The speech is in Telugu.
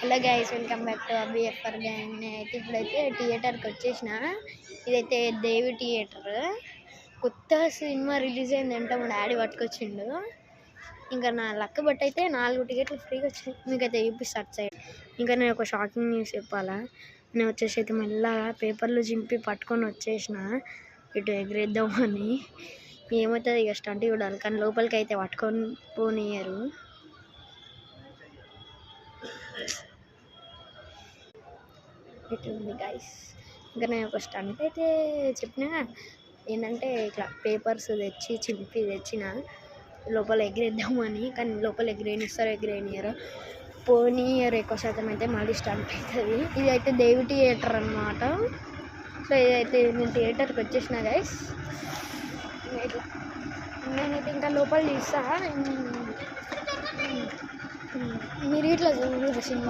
Hello guys, welcome back to ABFR gang. నేనైతే ఇప్పుడైతే థియేటర్కి వచ్చేసిన. ఇదైతే దేవి థియేటర్. కొత్త సినిమా రిలీజ్ అయిందంటే మా డాడీ పట్టుకొచ్చిండు. ఇంకా నా లక్ బట్టి అయితే 4 టికెట్లు ఫ్రీగా వచ్చాయి. మీకైతే చూపిస్తాను సైడ్. ఇంకా నేను ఒక షాకింగ్ న్యూస్ చెప్పాలా. నేను వచ్చేసి అయితే మెల్లగా పేపర్లు చింపి పట్టుకొని వచ్చేసిన ఇటు ఎగిరేద్దామని. ఏమవుతుంది ఇక స్టంట్ చూడాలి, కానీ లోపలికి అయితే పట్టుకొని పోనీయరు. ఇట్లుంది గైస్. ఇంకా నేను ఒక స్టంట్ అయితే చెప్పిన ఏంటంటే ఇట్లా పేపర్స్ తెచ్చి చింపి తెచ్చిన లోపల ఎగిరేద్దామని, కానీ లోపల ఎగిరేనియరు పోనీయరు. ఎక్కువ శాతం అయితే మళ్ళీ స్టంట్ అవుతుంది. ఇది అయితే దేవి థియేటర్ అన్నమాట. సో ఇదైతే నేను థియేటర్కి వచ్చేసిన గైస్. ఇట్లా నేనైతే ఇంకా లోపల తీస్తా. మీరు ఇట్లా చూడరు సినిమా.